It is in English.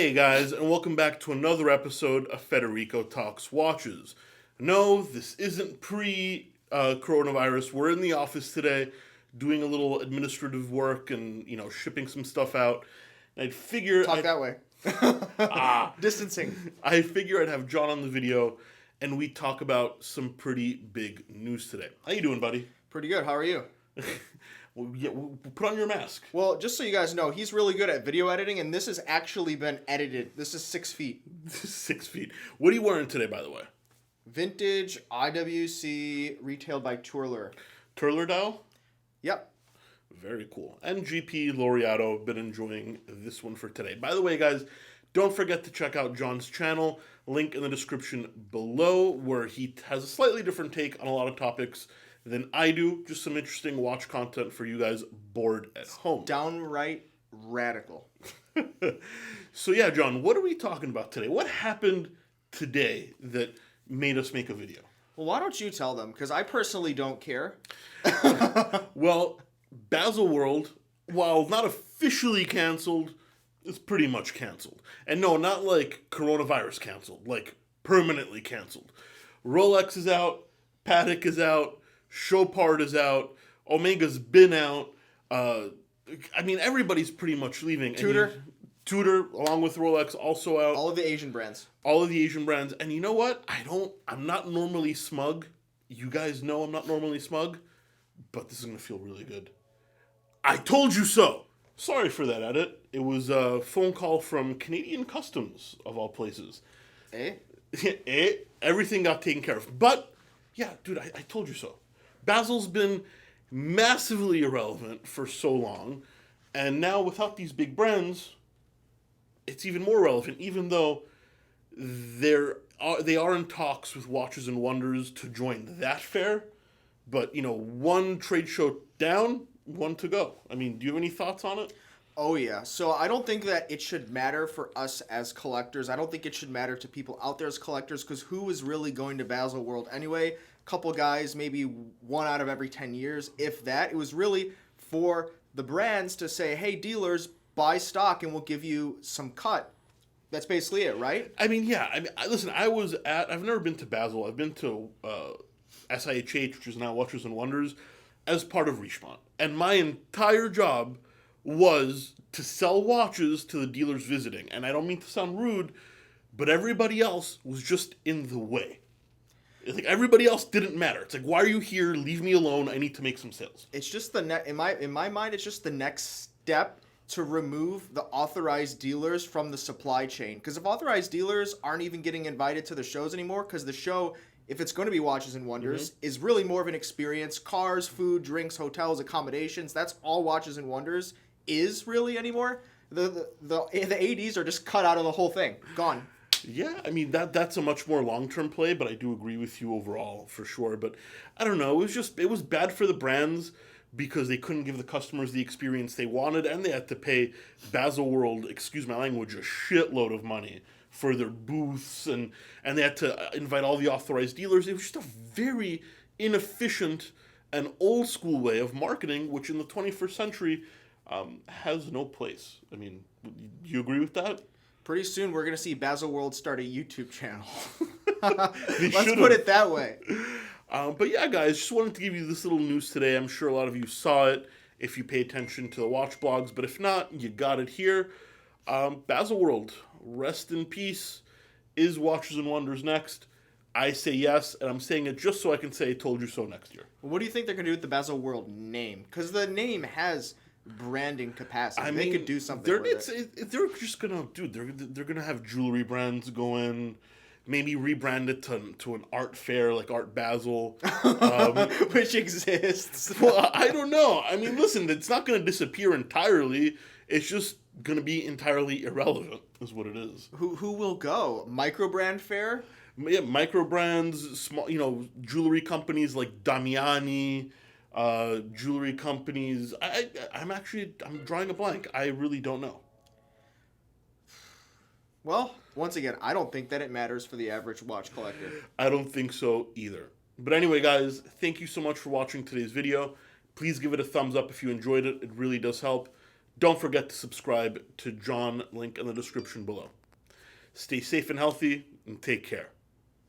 Hey guys, and welcome back to another episode of Federico Talks Watches. No, this isn't pre-coronavirus. We're in the office today doing a little administrative work and, shipping some stuff out. And I'd figure... Talk that way. Distancing. I figure I'd have John on the video and we talk about some pretty big news today. How you doing, buddy? Pretty good. How are you? Well, put on your mask. Well, just so you guys know, he's really good at video editing, and this has actually been edited. This is 6 feet. 6 feet. What are you wearing today, by the way? Vintage IWC retailed by Turler. Turler dial? Yep. Very cool. And GP Laureato, been enjoying this one for today. By the way, guys, don't forget to check out John's channel. Link in the description below, where he has a slightly different take on a lot of topics than I do. Just some interesting watch content for you guys bored at home. Downright radical. So yeah, John, what are we talking about today? What happened today that made us make a video? Well, why don't you tell them? Because I personally don't care. Well, Baselworld, while not officially canceled, is pretty much canceled. And no, not like coronavirus canceled, like permanently canceled. Rolex is out, Patek is out, Chopard is out, Omega's been out. Everybody's pretty much leaving. Tudor, along with Rolex, also out. All of the Asian brands. All of the Asian brands. And you know what? I'm not normally smug. You guys know I'm not normally smug. But this is going to feel really good. I told you so! Sorry for that edit. It was a phone call from Canadian Customs, of all places. Everything got taken care of. But, yeah, dude, I told you so. Basel's been massively irrelevant for so long, and now without these big brands, it's even more relevant, even though they are in talks with Watches and Wonders to join that fair. But, one trade show down, one to go. Do you have any thoughts on it? Oh, yeah. So I don't think that it should matter for us as collectors. I don't think it should matter to people out there as collectors, because who is really going to Baselworld anyway? Couple guys, maybe one out of every 10 years, if that. It was really for the brands to say, hey, dealers, buy stock and we'll give you some cut. That's basically it, right? Listen, I've never been to Basel. I've been to SIHH, which is now Watches and Wonders, as part of Richemont. And my entire job was to sell watches to the dealers visiting. And I don't mean to sound rude, but everybody else was just in the way. It's like everybody else didn't matter. It's like, why are you here? Leave me alone. I need to make some sales. It's just in my mind, it's just the next step to remove the authorized dealers from the supply chain. Because if authorized dealers aren't even getting invited to the shows anymore, because the show, if it's going to be Watches and Wonders, is really more of an experience. Cars, food, drinks, hotels, accommodations. That's all Watches and Wonders is really anymore. The ADs are just cut out of the whole thing. Gone. Yeah, that's a much more long-term play, but I do agree with you overall, for sure. But I don't know, it was bad for the brands because they couldn't give the customers the experience they wanted, and they had to pay Baselworld, excuse my language, a shitload of money for their booths, and they had to invite all the authorized dealers. It was just a very inefficient and old-school way of marketing, which in the 21st century has no place. You agree with that? Pretty soon, we're going to see Baselworld start a YouTube channel. Let's put it that way. But yeah, guys, just wanted to give you this little news today. I'm sure a lot of you saw it if you pay attention to the watch blogs. But if not, you got it here. Baselworld, rest in peace. Is Watches and Wonders next? I say yes, and I'm saying it just so I can say told you so next year. What do you think they're going to do with the Baselworld name? Because the name has branding capacity. They could do something with it. They're just gonna, dude. They're gonna have jewelry brands go in, maybe rebrand it to an art fair like Art Basel, which exists. Well, I don't know. Listen, it's not gonna disappear entirely. It's just gonna be entirely irrelevant, is what it is. Who will go? Micro brand fair? Yeah, micro brands, small, jewelry companies like Damiani. Jewelry companies. I'm drawing a blank. I really don't know. Well, once again, I don't think that it matters for the average watch collector. I don't think so either. But anyway, guys, thank you so much for watching today's video. Please give it a thumbs up if you enjoyed it. It really does help. Don't forget to subscribe to John, link in the description below. Stay safe and healthy, and take care.